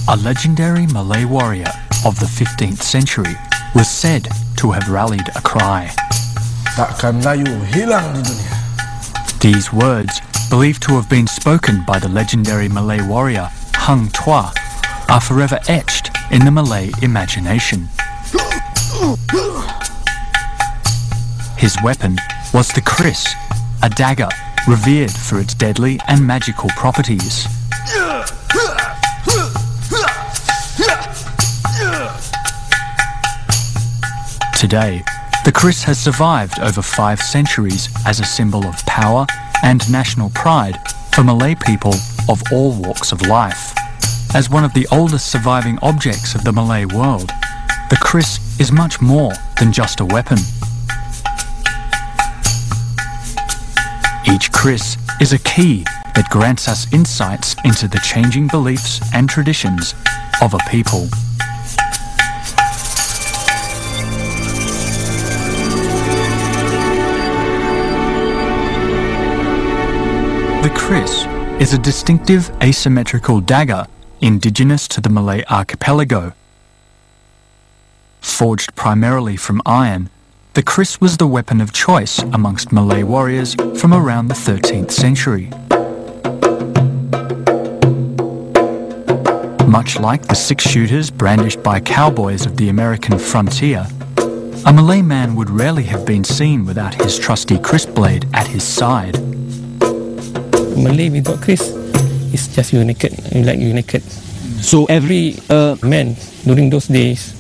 a legendary Malay warrior of the 15th century, was said to have rallied a cry. Takkan Melayu hilang di dunia. These words, believed to have been spoken by the legendary Malay warrior Hang Tuah, are forever etched in the Malay imagination. His weapon was the kris, a dagger revered for its deadly and magical properties. Today, the kris has survived over 5 centuries as a symbol of power and national pride for Malay people of all walks of life. As one of the oldest surviving objects of the Malay world, the kris is much more than just a weapon. Each kris is a key that grants us insights into the changing beliefs and traditions of a people. The kris is a distinctive asymmetrical dagger indigenous to the Malay archipelago. Forged primarily from iron, the kris was the weapon of choice amongst Malay warriors from around the 13th century. Much like the six-shooters brandished by cowboys of the American frontier, a Malay man would rarely have been seen without his trusty kris blade at his side. Malay without kris is just naked, like you naked. So every man during those days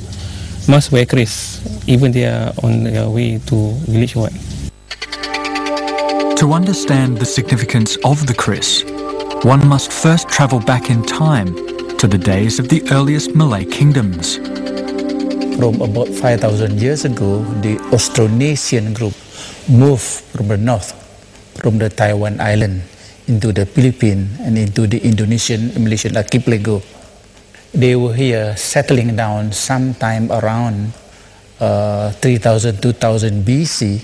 must wear kris, even they are on their way to village or what. To understand the significance of the kris, one must first travel back in time to the days of the earliest Malay kingdoms. From about 5,000 years ago, the Austronesian group moved from the north, from the Taiwan island, into the Philippines and into the Indonesian Malaysian archipelago. They were here settling down sometime around 3000, 2000 BC,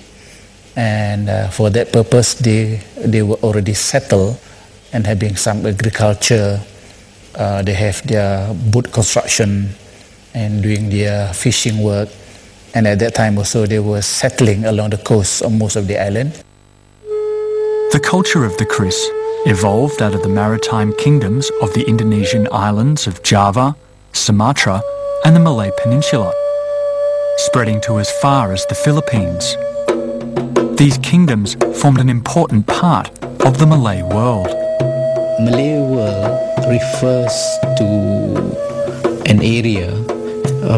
and for that purpose they were already settled and having some agriculture. They have their boat construction and doing their fishing work, and at that time also they were settling along the coast of most of the island. The culture of the kris evolved out of the maritime kingdoms of the Indonesian islands of Java, Sumatra and the Malay Peninsula, spreading to as far as the Philippines. These kingdoms formed an important part of the Malay world. Malay world refers to an area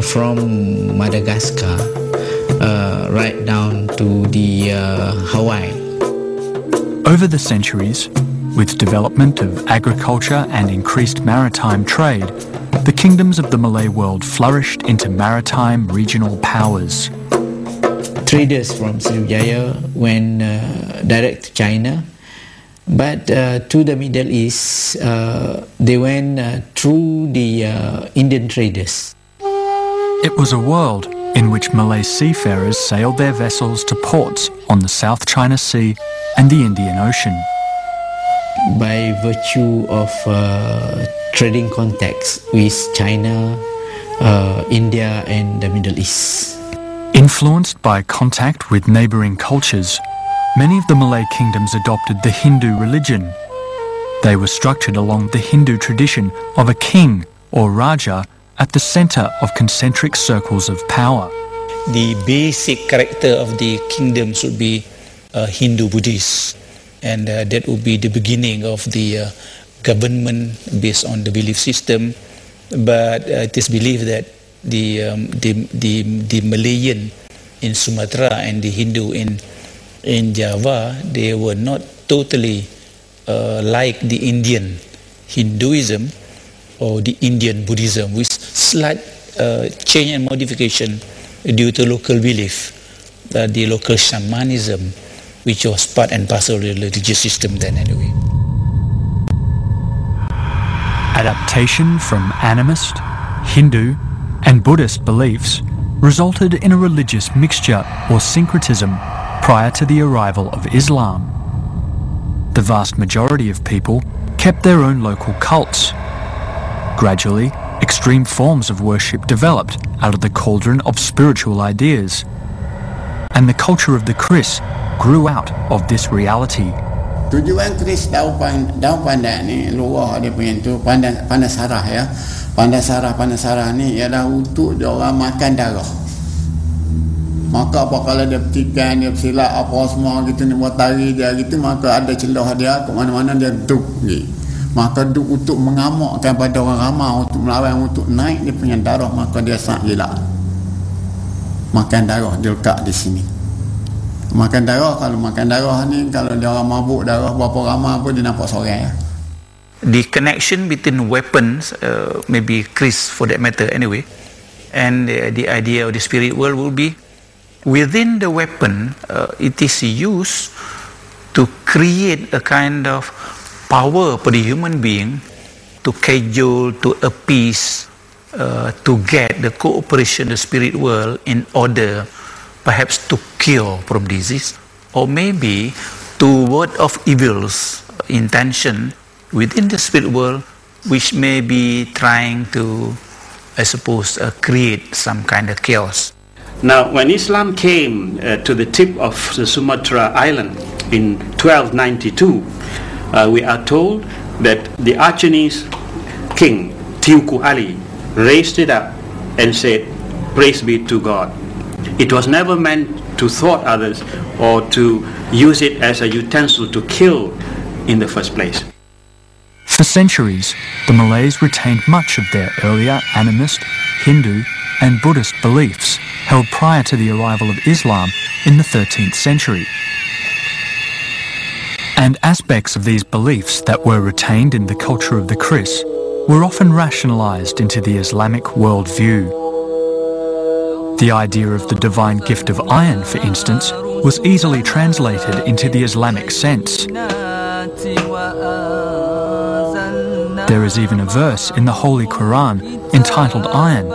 from Madagascar right down to the Hawaii. Over the centuries, with development of agriculture and increased maritime trade, the kingdoms of the Malay world flourished into maritime regional powers. Traders from Sriwijaya went direct to China, but to the Middle East they went through the Indian traders. It was a world in which Malay seafarers sailed their vessels to ports on the South China Sea and the Indian Ocean. By virtue of trading contacts with China, India and the Middle East. Influenced by contact with neighbouring cultures, many of the Malay kingdoms adopted the Hindu religion. They were structured along the Hindu tradition of a king or Raja at the centre of concentric circles of power. The basic character of the kingdoms would be Hindu-Buddhist, and that would be the beginning of the government based on the belief system. But it is believed that the Malayan in Sumatra and the Hindu in Java, they were not totally like the Indian Hinduism or the Indian Buddhism, with slight change and modification due to local belief, the local shamanism, which was part and parcel of the religious system then anyway. Adaptation from animist, Hindu and Buddhist beliefs resulted in a religious mixture or syncretism prior to the arrival of Islam. The vast majority of people kept their own local cults. Gradually, extreme forms of worship developed out of the cauldron of spiritual ideas. And the culture of the Kris grew out of this reality. Tujuan keris daun pandan ni luar dia punya tu pandan sarah ya. Pandan sarah ni ialah untuk dia orang makan darah. Maka apa kalau dia petikan, dia bersilap apa semua gitu ni buat tari dia gitu, maka ada celah dia ke mana-mana dia duk ni. Maka duk untuk mengamakkan pada orang ramai untuk melawan untuk naik dia punya darah, maka dia sangat gila. Makan darah dia letak di sini. Makan darah, kalau makan darah ni, kalau dia orang mabuk darah berapa ramai pun dia nampak seorang ya. The connection between weapons, maybe Kris for that matter anyway, and the idea of the spirit world will be within the weapon, it is used to create a kind of power for the human being to cajole, to appease, to get the cooperation of the spirit world in order perhaps to cure from disease, or maybe to ward off evils intention within the spirit world, which may be trying to, I suppose, create some kind of chaos. Now, when Islam came to the tip of the Sumatra island in 1292, we are told that the Achenese king, Teuku Ali, raised it up and said, "Praise be to God." It was never meant to thwart others or to use it as a utensil to kill in the first place. For centuries, the Malays retained much of their earlier animist, Hindu and Buddhist beliefs held prior to the arrival of Islam in the 13th century. And aspects of these beliefs that were retained in the culture of the Kris were often rationalized into the Islamic worldview. The idea of the divine gift of iron, for instance, was easily translated into the Islamic sense. There is even a verse in the Holy Quran entitled Iron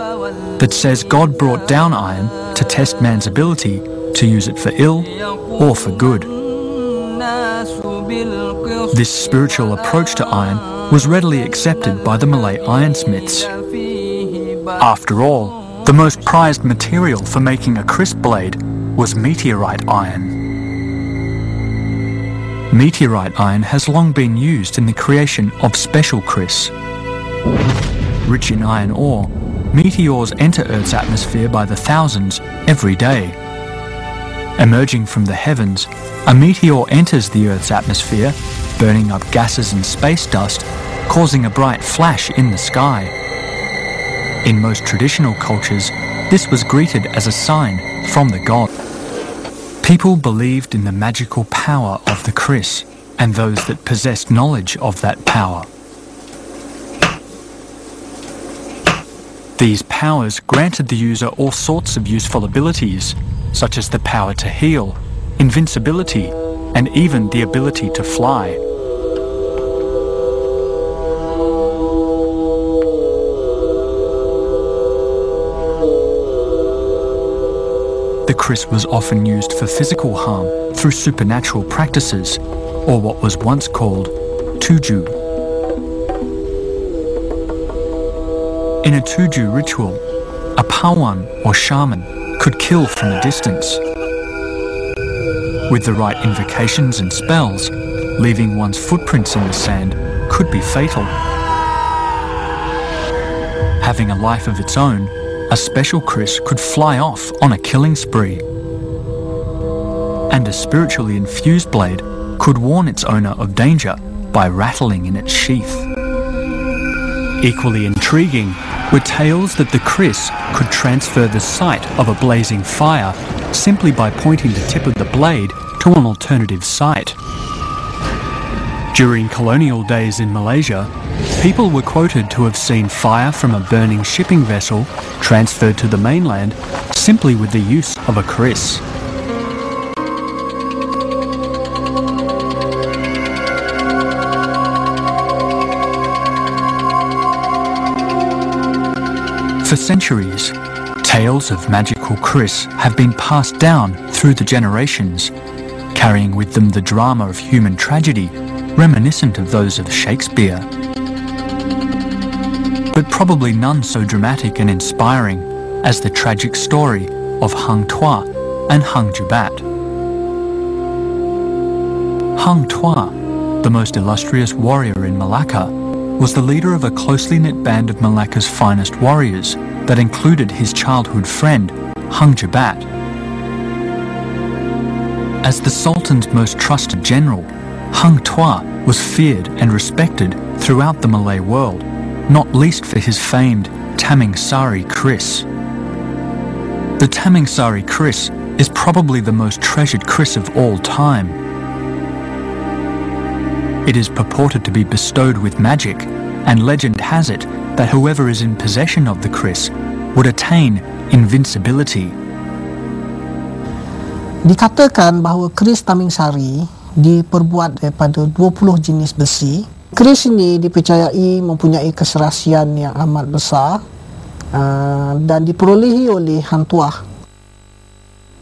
that says God brought down iron to test man's ability to use it for ill or for good. This spiritual approach to iron was readily accepted by the Malay ironsmiths. After all, the most prized material for making a Kris blade was meteorite iron. Meteorite iron has long been used in the creation of special Kris. Rich in iron ore, meteors enter Earth's atmosphere by the thousands every day. Emerging from the heavens, a meteor enters the Earth's atmosphere, burning up gases and space dust, causing a bright flash in the sky. In most traditional cultures, this was greeted as a sign from the god. People believed in the magical power of the Kris and those that possessed knowledge of that power. These powers granted the user all sorts of useful abilities, such as the power to heal, invincibility, and even the ability to fly. The Kris was often used for physical harm through supernatural practices, or what was once called tuju. In a tuju ritual, a pawan or shaman could kill from a distance. With the right invocations and spells, leaving one's footprints in the sand could be fatal. Having a life of its own, a special Kris could fly off on a killing spree. And a spiritually infused blade could warn its owner of danger by rattling in its sheath. Equally intriguing were tales that the Kris could transfer the sight of a blazing fire simply by pointing the tip of the blade to an alternative site. During colonial days in Malaysia, people were quoted to have seen fire from a burning shipping vessel transferred to the mainland simply with the use of a Kris. For centuries, tales of magical Kris have been passed down through the generations, carrying with them the drama of human tragedy reminiscent of those of Shakespeare. but probably none so dramatic and inspiring as the tragic story of Hang Tuah and Hang Jebat. Hang Tuah, the most illustrious warrior in Malacca, was the leader of a closely knit band of Malacca's finest warriors that included his childhood friend, Hang Jebat. As the Sultan's most trusted general, Hang Tuah was feared and respected throughout the Malay world, not least for his famed Taming Sari Keris. The Taming Sari Keris is probably the most treasured keris of all time. It is purported to be bestowed with magic, and legend has it that whoever is in possession of the keris would attain invincibility. Dikatakan bahawa keris Taming Sari diperbuat daripada 20 jenis besi. Keris ini dipercayai mempunyai keserasian yang amat besar dan diperolehi oleh Hang Tuah.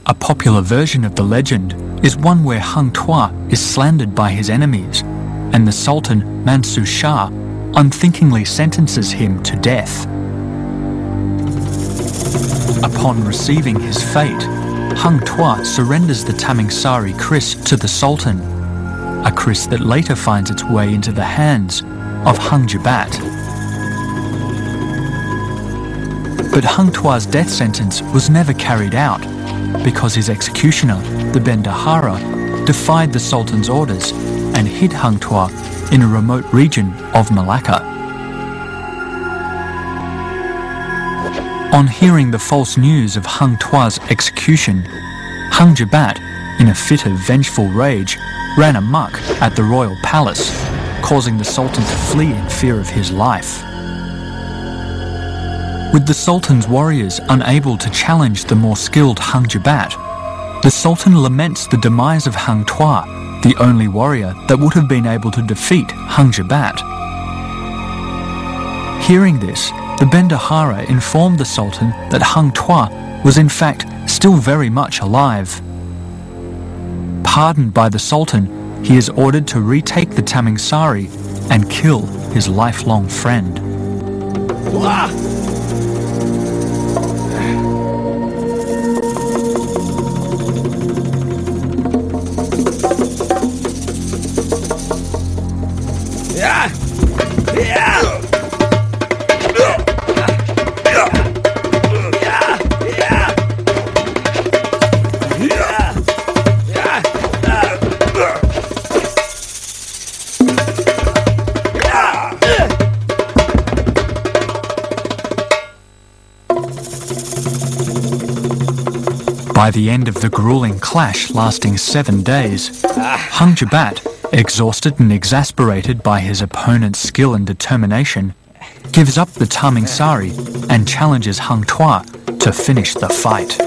A popular version of the legend is one where Hang Tuah is slandered by his enemies, and the Sultan Mansur Shah unthinkingly sentences him to death. Upon receiving his fate, Hang Tuah surrenders the Taming Sari Keris to the Sultan, a keris that later finds its way into the hands of Hang Jebat. But Hang Tuah's death sentence was never carried out because his executioner, the Bendahara, defied the Sultan's orders and hid Hang Tuah in a remote region of Malacca. On hearing the false news of Hang Tuah's execution, Hang Jebat, in a fit of vengeful rage, ran amok at the royal palace, causing the Sultan to flee in fear of his life. With the Sultan's warriors unable to challenge the more skilled Hang Jebat, the Sultan laments the demise of Hang Tuah, the only warrior that would have been able to defeat Hang Jebat. Hearing this, the Bendahara informed the Sultan that Hang Tuah was in fact still very much alive. Pardoned by the Sultan, he is ordered to retake the Taming Sari and kill his lifelong friend. By the end of the grueling clash lasting 7 days, Hang Jebat, exhausted and exasperated by his opponent's skill and determination, gives up the Taming Sari and challenges Hang Tuah to finish the fight.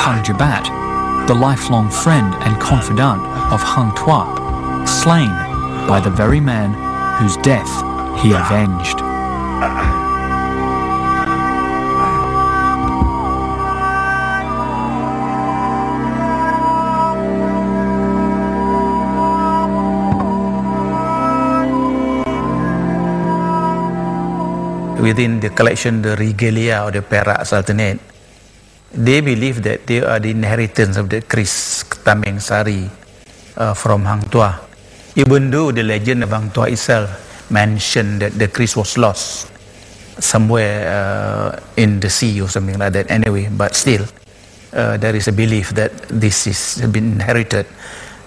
Hang Jebat, the lifelong friend and confidant of Hang Tuah, slain by the very man whose death he avenged. Within the collection, the regalia of the Perak Sultanate, they believe that they are the inheritance of the keris Taming Sari from Hang Tuah. Even though the legend of Hang Tuah itself mentioned that the keris was lost somewhere in the sea or something like that anyway, but still there is a belief that this has been inherited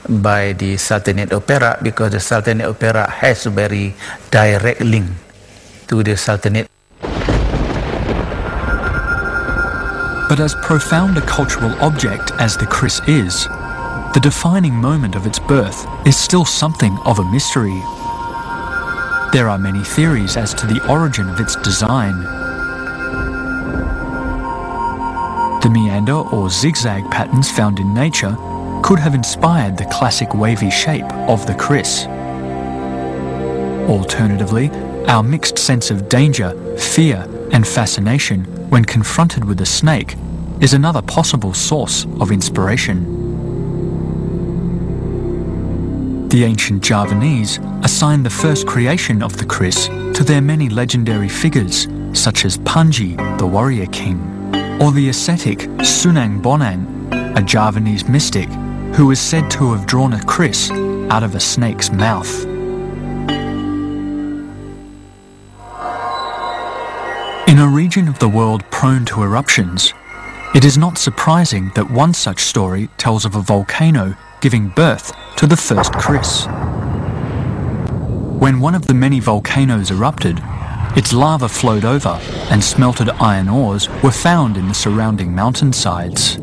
by the Sultanate of Perak, because the Sultanate of Perak has a very direct link to the Sultanate. But as profound a cultural object as the keris is, the defining moment of its birth is still something of a mystery. There are many theories as to the origin of its design. The meander or zigzag patterns found in nature could have inspired the classic wavy shape of the keris. Alternatively, our mixed sense of danger, fear, and fascination when confronted with a snake is another possible source of inspiration. The ancient Javanese assigned the first creation of the Kris to their many legendary figures, such as Panji, the warrior king, or the ascetic Sunang Bonang, a Javanese mystic who is said to have drawn a Kris out of a snake's mouth. In a region of the world prone to eruptions, it is not surprising that one such story tells of a volcano giving birth to the first Kris. When one of the many volcanoes erupted, its lava flowed over and smelted iron ores were found in the surrounding mountainsides.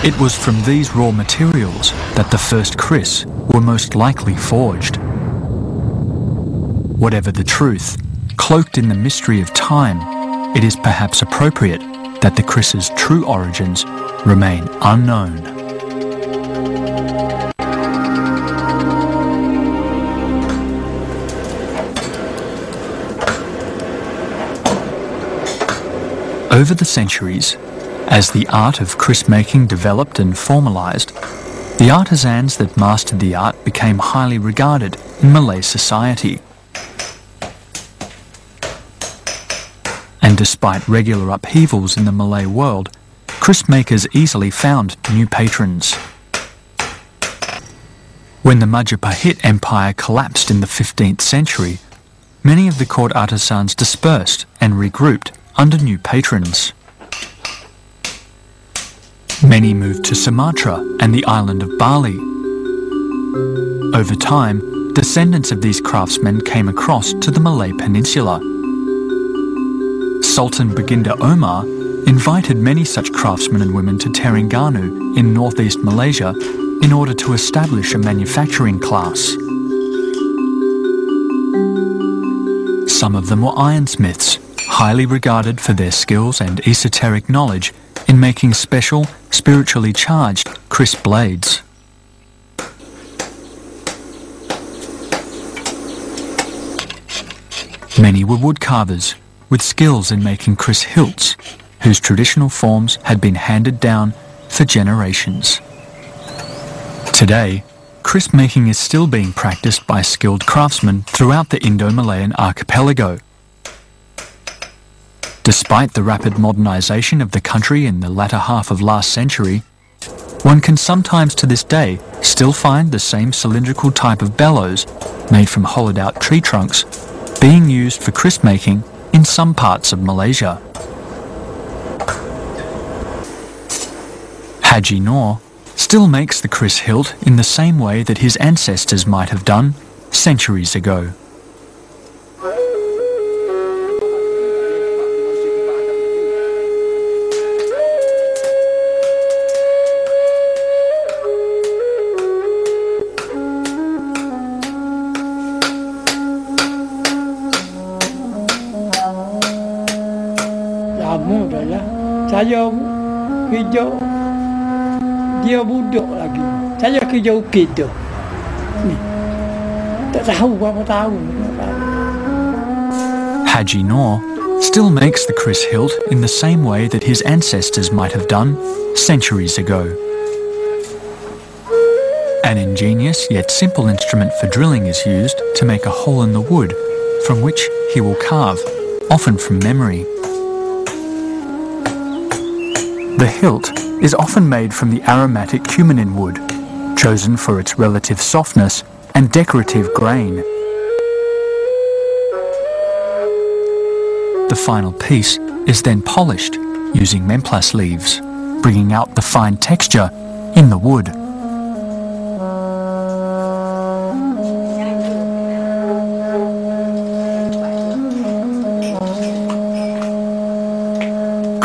It was from these raw materials that the first Kris were most likely forged. Whatever the truth, cloaked in the mystery of time, it is perhaps appropriate that the Kris's true origins remain unknown. Over the centuries, as the art of Kris making developed and formalised, the artisans that mastered the art became highly regarded in Malay society. And despite regular upheavals in the Malay world, Kris makers easily found new patrons. When the Majapahit Empire collapsed in the 15th century, many of the court artisans dispersed and regrouped under new patrons. Many moved to Sumatra and the island of Bali. Over time, descendants of these craftsmen came across to the Malay Peninsula. Sultan Baginda Omar invited many such craftsmen and women to Terengganu in northeast Malaysia in order to establish a manufacturing class. Some of them were ironsmiths, highly regarded for their skills and esoteric knowledge in making special, spiritually charged Kris blades. Many were woodcarvers, with skills in making Kris hilts, whose traditional forms had been handed down for generations. Today, Kris making is still being practiced by skilled craftsmen throughout the Indo-Malayan archipelago. Despite the rapid modernisation of the country in the latter half of last century, one can sometimes to this day still find the same cylindrical type of bellows, made from hollowed-out tree trunks, being used for Kris making in some parts of Malaysia. Haji Noor still makes the Kris hilt in the same way that his ancestors might have done centuries ago. Saya kerja, dia budak lagi. Saya kerja ukit tu. Ni. Tak tahu berapa tahun. Haji Noor still makes the Kris hilt in the same way that his ancestors might have done centuries ago. An ingenious yet simple instrument for drilling is used to make a hole in the wood from which he will carve, often from memory. The hilt is often made from the aromatic cumanin wood, chosen for its relative softness and decorative grain. The final piece is then polished using memplas leaves, bringing out the fine texture in the wood.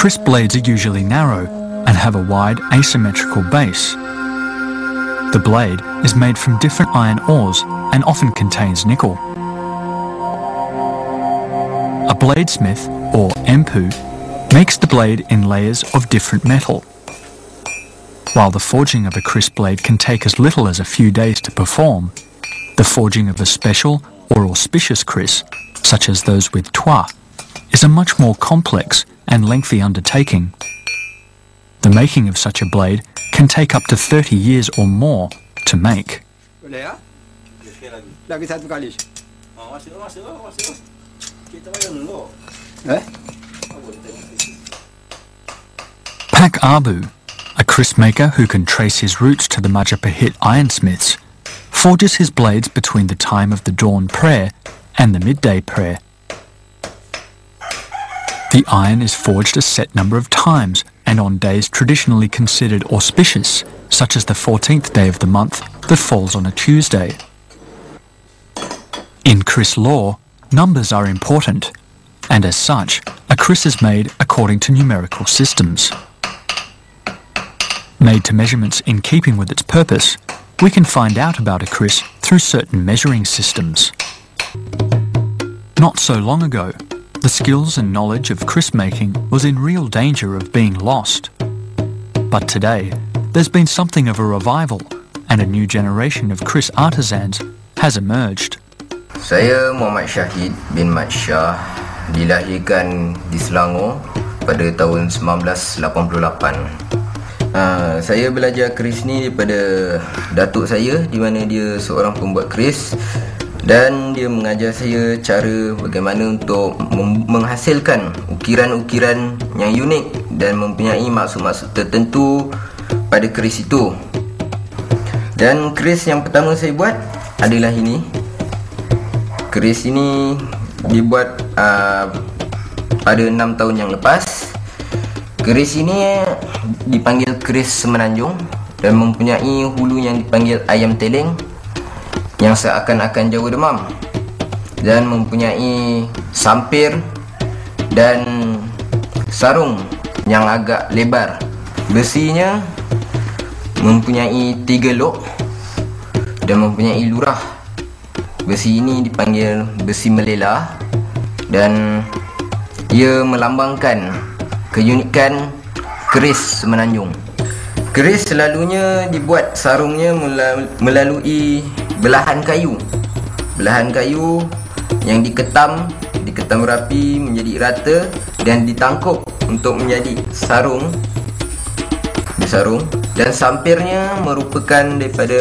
Kris blades are usually narrow and have a wide asymmetrical base. The blade is made from different iron ores and often contains nickel. A bladesmith, or empu, makes the blade in layers of different metal. While the forging of a Kris blade can take as little as a few days to perform, the forging of a special or auspicious kris, such as those with toit, is a much more complex and lengthy undertaking. The making of such a blade can take up to 30 years or more to make. Boleh ya? Lagi satu kali. Pak Abu, a kris maker who can trace his roots to the Majapahit ironsmiths, forges his blades between the time of the dawn prayer and the midday prayer. The iron is forged a set number of times and on days traditionally considered auspicious, such as the 14th day of the month that falls on a Tuesday. In kris law, numbers are important, and as such, a kris is made according to numerical systems. Made to measurements in keeping with its purpose, we can find out about a kris through certain measuring systems. Not so long ago, the skills and knowledge of kris making was in real danger of being lost. But today, there's been something of a revival, and a new generation of kris artisans has emerged. Saya Muhammad Syahid bin Mat Shah, dilahirkan di Selangor pada tahun 1988. Saya belajar keris ni daripada datuk saya, di mana dia seorang pembuat keris, dan dia mengajar saya cara bagaimana untuk menghasilkan ukiran-ukiran yang unik dan mempunyai maksud-maksud tertentu pada keris itu. Dan keris yang pertama saya buat adalah ini. Keris ini dibuat pada 6 tahun yang lepas. Keris ini dipanggil keris semenanjung dan mempunyai hulu yang dipanggil ayam teleng yang seakan-akan jauh demam, dan mempunyai sampir dan sarung yang agak lebar. Besinya mempunyai 3 lok dan mempunyai lurah. Besi ini dipanggil besi melela dan ia melambangkan keunikan keris semenanjung. Keris selalunya dibuat sarungnya melalui belahan kayu. Belahan kayu yang diketam rapi menjadi rata dan ditangkup untuk menjadi sarung. Dan sampirnya merupakan daripada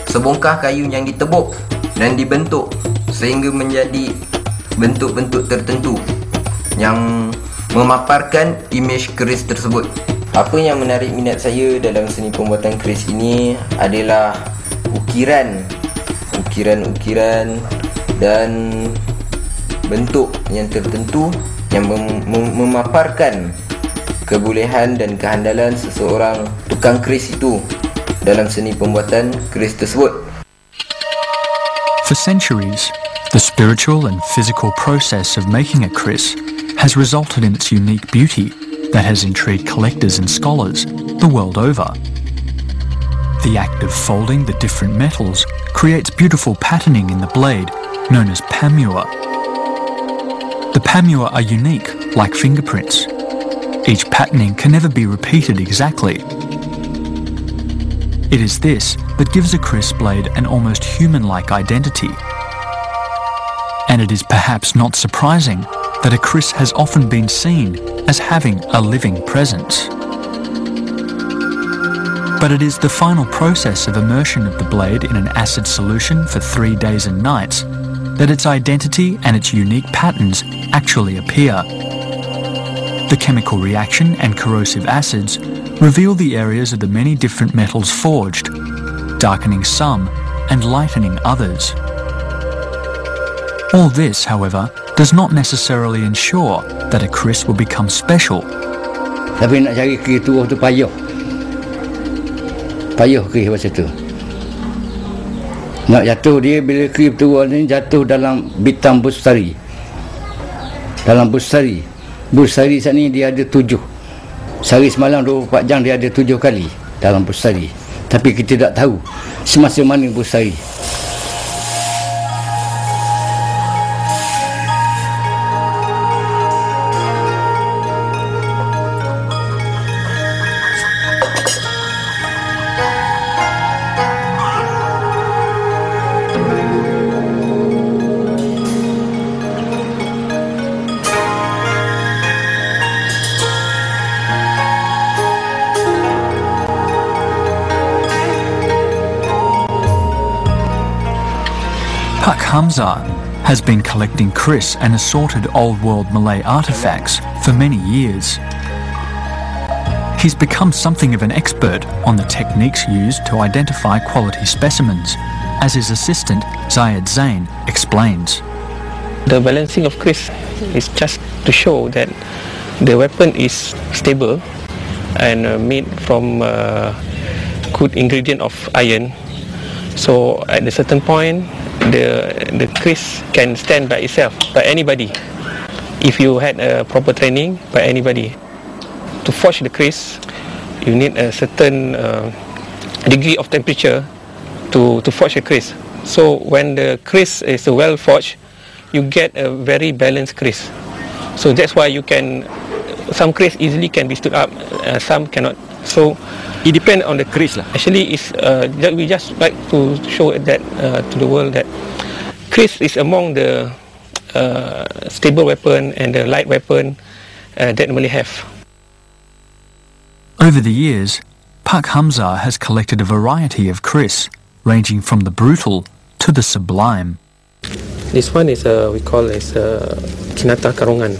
sebongkah kayu yang ditebuk dan dibentuk sehingga menjadi bentuk-bentuk tertentu yang memaparkan imej keris tersebut. Apa yang menarik minat saya dalam seni pembuatan keris ini adalah ukiran dan bentuk yang tertentu yang memaparkan kebolehan dan kehandalan seseorang tukang keris itu dalam seni pembuatan keris tersebut. For centuries, the spiritual and physical process of making a kris has resulted in its unique beauty that has intrigued collectors and scholars the world over. The act of folding the different metals creates beautiful patterning in the blade, known as pamua. The pamua are unique, like fingerprints. Each patterning can never be repeated exactly. It is this that gives a kris blade an almost human-like identity. And it is perhaps not surprising that a kris has often been seen as having a living presence. But it is the final process of immersion of the blade in an acid solution for 3 days and nights that its identity and its unique patterns actually appear. The chemical reaction and corrosive acids reveal the areas of the many different metals forged, darkening some and lightening others. All this, however, does not necessarily ensure that a kris will become special. Tapi nak cari keris tu payah. Payah keris macam tu. Nak jatuh dia bila keris tua ni jatuh dalam bintang busari. Dalam busari. Busari saat ni dia ada 7. Sehari semalam 24 jam dia ada 7 kali dalam busari. Tapi kita tak tahu semasa mana busari. Pak Hamzah has been collecting kris and assorted Old World Malay artefacts for many years. He's become something of an expert on the techniques used to identify quality specimens, as his assistant Zayed Zain explains. The balancing of kris is just to show that the weapon is stable and made from good ingredient of iron. So at a certain point, the kris can stand by itself, by anybody. If you had a proper training, by anybody. To forge the kris, you need a certain degree of temperature to forge a kris. So when the kris is well forged, you get a very balanced kris. So that's why you can, some kris easily can be stood up, some cannot. So it depends on the kris. Actually, it's, we just like to show that to the world that kris is among the stable weapon and the light weapon that Malay have. Over the years, Pak Hamzah has collected a variety of kris, ranging from the brutal to the sublime. This one is we call as kinata karongan,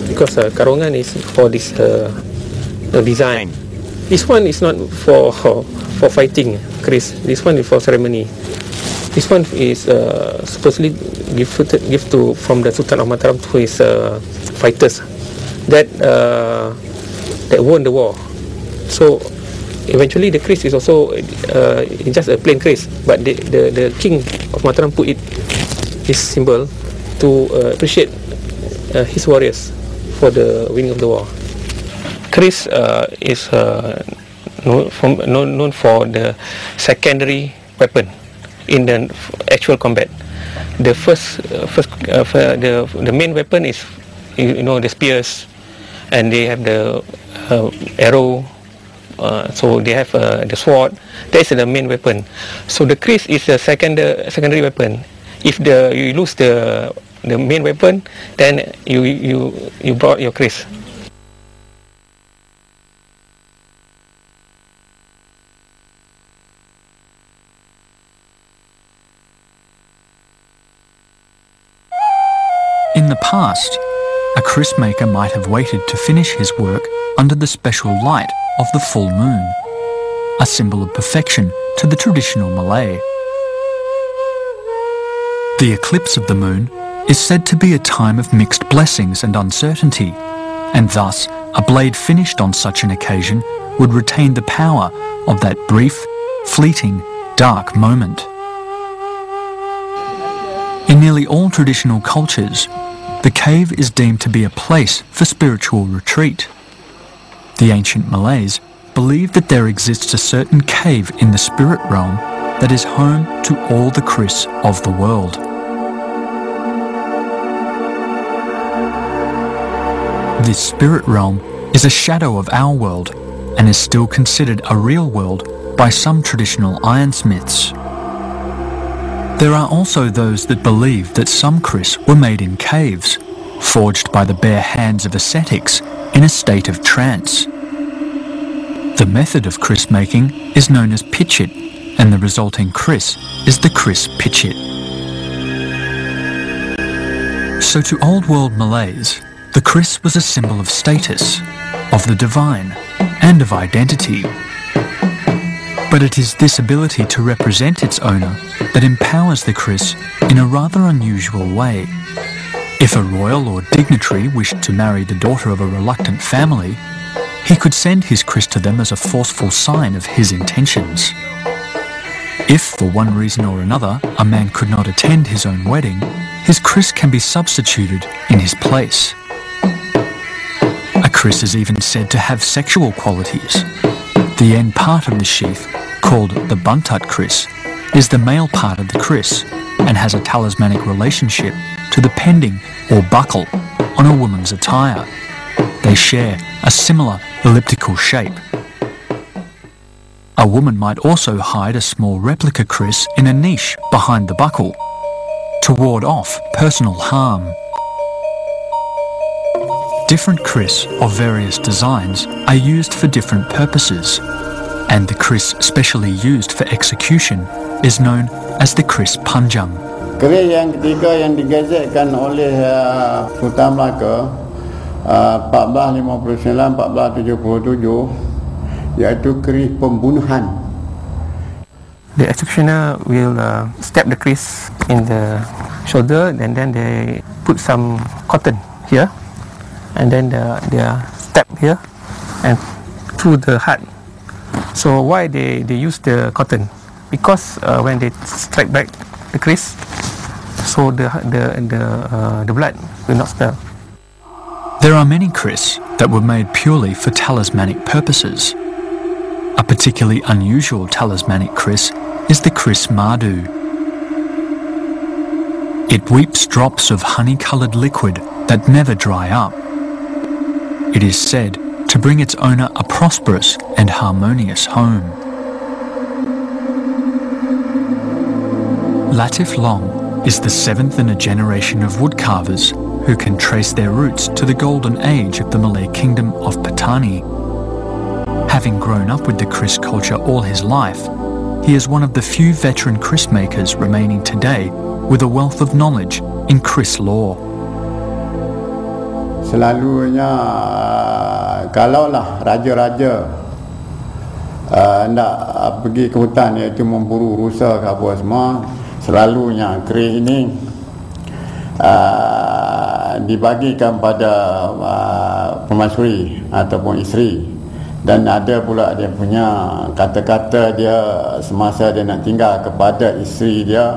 because karongan is for this design. This one is not for fighting kris. This one is for ceremony. This one is supposedly give to from the Sultan of Mataram to his fighters that won the war. So eventually the kris is also just a plain kris, but the king of Mataram put it his symbol to appreciate his warriors for the winning of the war. Kris is known for the secondary weapon in the actual combat. The the main weapon is, you know, the spears, and they have the arrow. So they have the sword. That is the main weapon. So the kris is a secondary weapon. If you lose the main weapon, then you brought your kris. In the past, a kris maker might have waited to finish his work under the special light of the full moon, a symbol of perfection to the traditional Malay. The eclipse of the moon is said to be a time of mixed blessings and uncertainty, and thus a blade finished on such an occasion would retain the power of that brief, fleeting, dark moment. In nearly all traditional cultures, the cave is deemed to be a place for spiritual retreat. The ancient Malays believed that there exists a certain cave in the spirit realm that is home to all the kris of the world. This spirit realm is a shadow of our world and is still considered a real world by some traditional ironsmiths. There are also those that believe that some kris were made in caves, forged by the bare hands of ascetics in a state of trance. The method of kris making is known as pitchit, and the resulting kris is the kris pitchit. So to Old World Malays, the kris was a symbol of status, of the divine, and of identity. But it is this ability to represent its owner that empowers the kris in a rather unusual way. If a royal or dignitary wished to marry the daughter of a reluctant family, he could send his kris to them as a forceful sign of his intentions. If, for one reason or another, a man could not attend his own wedding, his kris can be substituted in his place. A kris is even said to have sexual qualities. The end part of the sheath, called the buntat kris, is the male part of the kris and has a talismanic relationship to the pending or buckle on a woman's attire. They share a similar elliptical shape. A woman might also hide a small replica kris in a niche behind the buckle to ward off personal harm. Different kris of various designs are used for different purposes, and the kris specially used for execution is known as the Kris panjang. Keris yang ketiga yang digazetkan oleh Sultan Melaka 1459-1477 iaitu keris pembunuhan. The executioner will stab the Kris in the shoulder, and then they put some cotton here, and then they are stabbed here and through the heart. So why they use the cotton? Because when they strike back the Kris, so the blood will not spill. There are many Kris that were made purely for talismanic purposes. A particularly unusual talismanic Kris is the Kris madu. It weeps drops of honey-coloured liquid that never dry up. It is said to bring its owner a prosperous and harmonious home. Latif Long is the seventh in a generation of woodcarvers who can trace their roots to the golden age of the Malay kingdom of Patani. Having grown up with the Kris culture all his life, he is one of the few veteran Kris makers remaining today with a wealth of knowledge in Kris lore. Selalunya kalaulah raja-raja nak pergi ke hutan iaitu memburu rusa ke apa semua, selalunya keris ini dibagikan pada permaisuri ataupun isteri. Dan ada pula dia punya kata-kata dia semasa dia nak tinggal kepada isteri dia.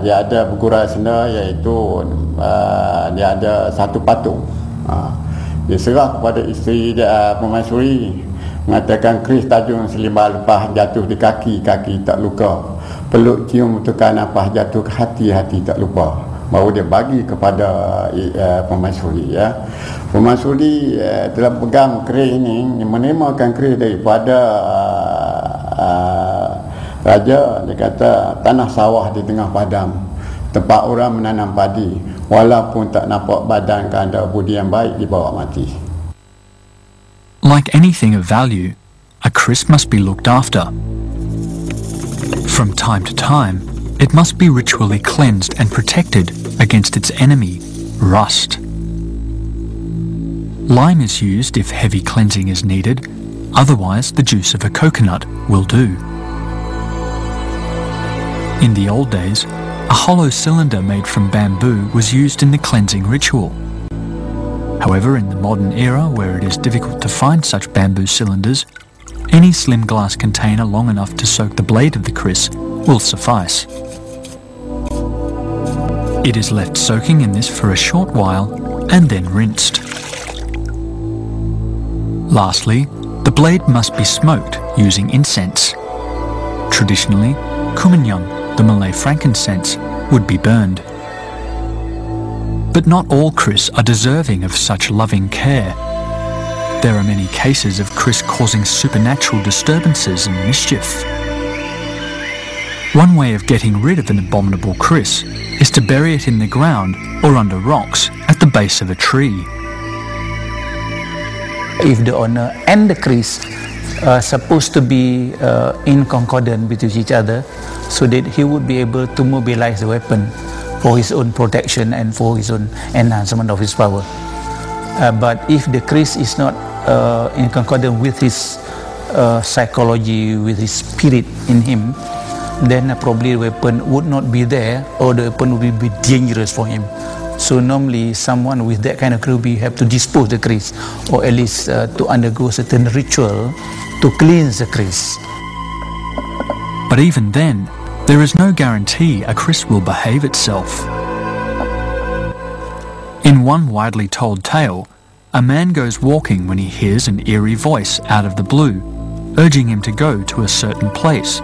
Dia ada bergurau senda iaitu dia ada satu patung. Dia serah kepada isteri dia permaisuri, mengatakan keris tajung selimbar lepas jatuh di kaki, kaki tak luka. Peluk cium tekan apa jatuh ke hati, hati tak lupa. Baru dia bagi kepada permaisuri, ya. Permaisuri telah pegang keris ini, menemakan keris daripada raja. Dia kata tanah sawah di tengah padang, tempat orang menanam padi, walaupun tak nampak badan keanda budi yang baik dibawa mati. Like anything of value, a Kris must be looked after. From time to time, it must be ritually cleansed and protected against its enemy, rust. Lime is used if heavy cleansing is needed, otherwise the juice of a coconut will do. In the old days, a hollow cylinder made from bamboo was used in the cleansing ritual. However, in the modern era, where it is difficult to find such bamboo cylinders, any slim glass container long enough to soak the blade of the Kris will suffice. It is left soaking in this for a short while and then rinsed. Lastly, the blade must be smoked using incense. Traditionally, kumanyang, the Malay frankincense, would be burned. But not all Kris are deserving of such loving care. There are many cases of Kris causing supernatural disturbances and mischief. One way of getting rid of an abominable Kris is to bury it in the ground or under rocks at the base of a tree. If the owner and the Kris are supposed to be in concordance with each other, so that he would be able to mobilize the weapon for his own protection and for his own enhancement of his power. But if the Kris is not in concordance with his psychology, with his spirit in him, then probably the weapon would not be there, or the weapon would be dangerous for him. So normally someone with that kind of crew have to dispose the Kris, or at least to undergo certain ritual to cleanse the Kris. But even then, there is no guarantee a Kris will behave itself. In one widely told tale, a man goes walking when he hears an eerie voice out of the blue, urging him to go to a certain place,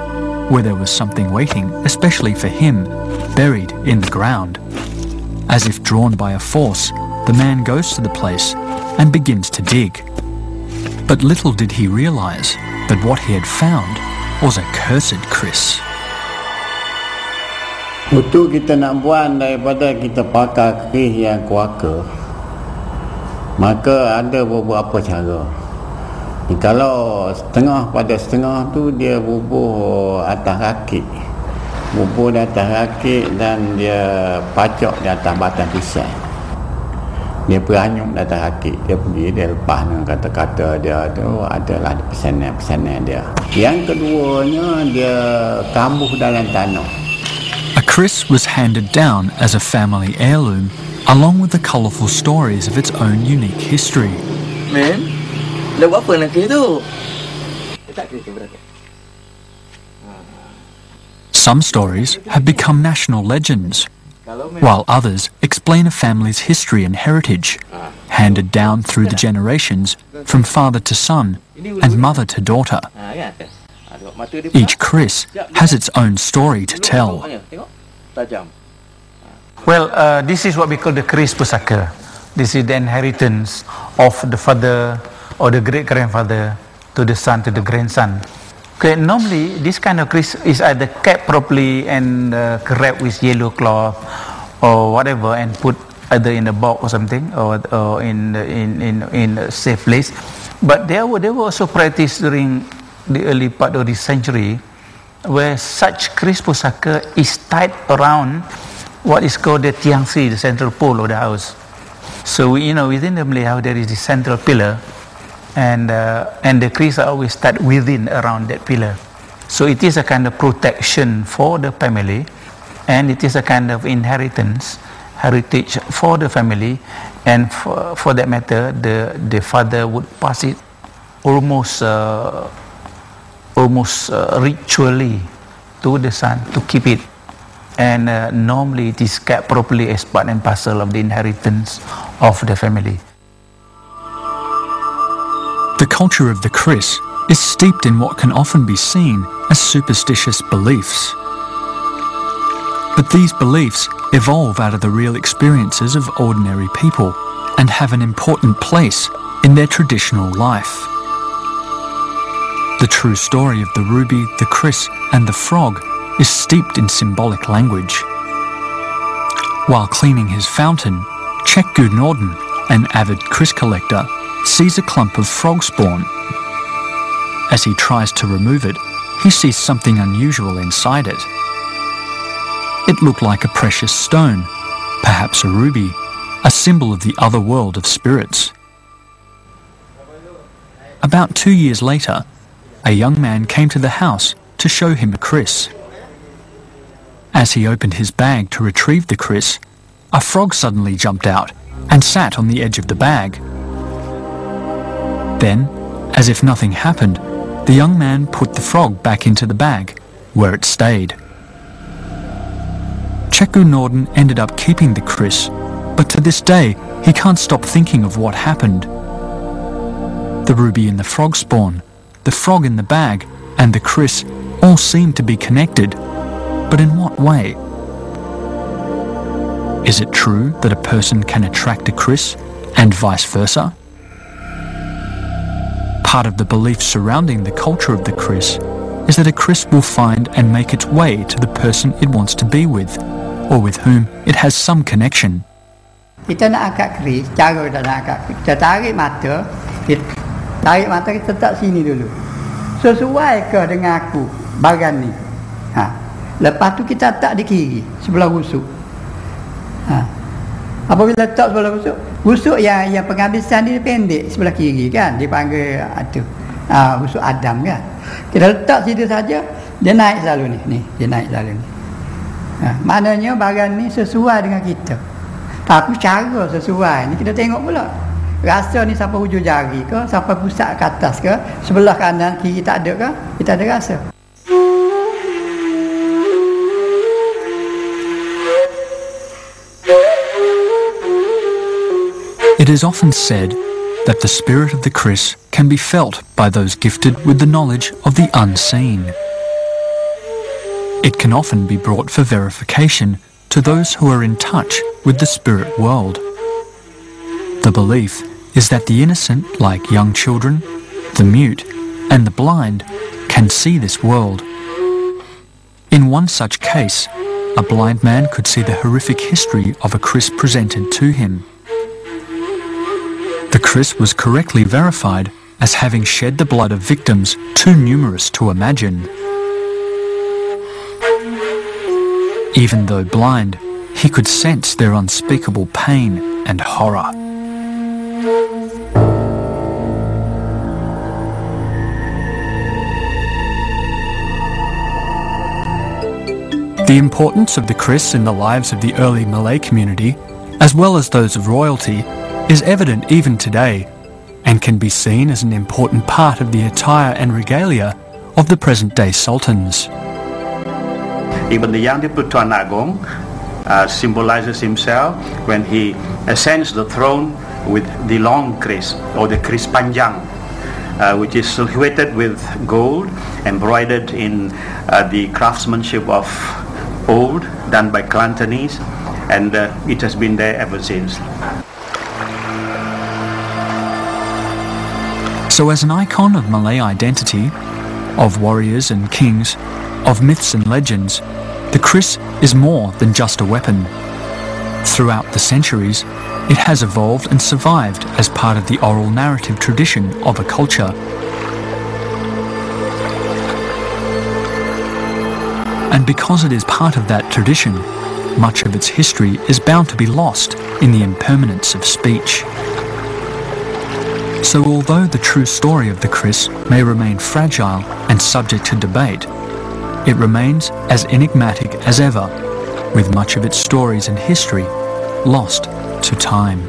where there was something waiting especially for him, buried in the ground. As if drawn by a force, the man goes to the place and begins to dig. But little did he realize that what he had found was a cursed Kris. Untuk kita nak buat daripada kita pakai keris yang kuaka, maka ada beberapa cara. Kalau setengah pada setengah tu dia bubuh atas kaki, Bubur di atas rakit dan dia pacok di atas batang pisau. Dia peranyuk di atas rakit. Dia pergi, dia lepas dengan kata-kata dia tu adalah pesanan-pesanan dia. Yang keduanya, dia kambuh dalam tanah. A kris was handed down as a family heirloom, along with the colourful stories of its own unique history. Men, dah buat apa nak kris tu? Tak kris tu berapa? Some stories have become national legends, while others explain a family's history and heritage, handed down through the generations from father to son and mother to daughter. Each kris has its own story to tell. Well, this is what we call the kris pusaka. This is the inheritance of the father or the great-grandfather to the son to the grandson. Okay, normally this kind of kris is either kept properly and wrapped with yellow cloth or whatever and put either in a box or something or in a safe place. But they were also practiced during the early part of this century, where such kris pusaka is tied around what is called the tiang si, the central pole of the house. So within the Malay house there is the central pillar. And the kris are always tied within around that pillar. So it is a kind of protection for the family, and it is a kind of heritage for the family, and for that matter, the father would pass it almost ritually to the son to keep it. And normally it is kept properly as part and parcel of the inheritance of the family. The culture of the kris is steeped in what can often be seen as superstitious beliefs. But these beliefs evolve out of the real experiences of ordinary people and have an important place in their traditional life. The true story of the ruby, the kris and the frog is steeped in symbolic language. While cleaning his fountain, Chekgu Norden, an avid kris collector, sees a clump of frog spawn. As he tries to remove it, he sees something unusual inside it. It looked like a precious stone, perhaps a ruby, a symbol of the other world of spirits. About 2 years later, a young man came to the house to show him a kris. As he opened his bag to retrieve the kris, a frog suddenly jumped out and sat on the edge of the bag. Then, as if nothing happened, the young man put the frog back into the bag, where it stayed. Chekgu Norden ended up keeping the kris, but to this day he can't stop thinking of what happened. The ruby in the frog spawn, the frog in the bag, and the kris all seem to be connected, but in what way? Is it true that a person can attract a kris, and vice versa? Part of the belief surrounding the culture of the kris is that a kris will find and make its way to the person it wants to be with, or with whom it has some connection. Kita nak angkat kris, cara kita nak angkat kris, kita tarik mata kita letak sini dulu. Sesuai ke dengan aku, bagan ni. Lepas tu kita letak di kiri, sebelah rusuk. Apabila letak sebelah rusuk yang penghabisan dia pendek sebelah kiri kan, dipanggil rusuk Adam kan. Kita letak situ saja, dia naik selalu ni, dia naik selalu ni. Maknanya bagan ni sesuai dengan kita. Tapi cara sesuai ni kita tengok pula. Rasa ni sampai hujung jari ke, sampai pusat ke atas ke, sebelah kanan kiri tak ada ke, kita ada rasa. It is often said that the spirit of the kris can be felt by those gifted with the knowledge of the unseen. It can often be brought for verification to those who are in touch with the spirit world. The belief is that the innocent, like young children, the mute, and the blind, can see this world. In one such case, a blind man could see the horrific history of a kris presented to him. The kris was correctly verified as having shed the blood of victims too numerous to imagine. Even though blind, he could sense their unspeakable pain and horror. The importance of the Kris in the lives of the early Malay community, as well as those of royalty, is evident even today, and can be seen as an important part of the attire and regalia of the present-day sultans. Even the young Putuan Agong symbolizes himself when he ascends the throne with the long kris, or the kris panjang, which is silhouetted with gold, embroidered in the craftsmanship of old, done by Kelantanese, and it has been there ever since. So as an icon of Malay identity, of warriors and kings, of myths and legends, the kris is more than just a weapon. Throughout the centuries, it has evolved and survived as part of the oral narrative tradition of a culture. And because it is part of that tradition, much of its history is bound to be lost in the impermanence of speech. So although the true story of the kris may remain fragile and subject to debate, it remains as enigmatic as ever, with much of its stories and history lost to time.